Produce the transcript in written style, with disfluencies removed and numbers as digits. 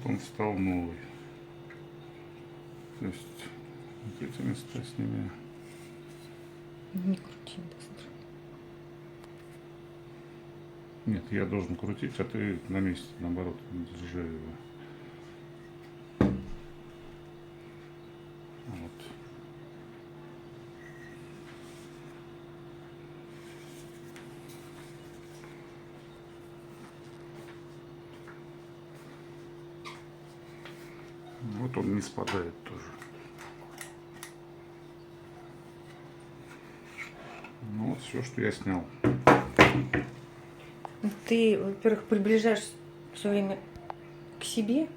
он встал новый. То есть вот эти места снимаем. Не крути быстро. Нет, я должен крутить, а ты на месте, наоборот, держи его. Вот. Вот он не спадает тоже. Ну вот все, что я снял. Ты, во-первых, приближаешь все время к себе,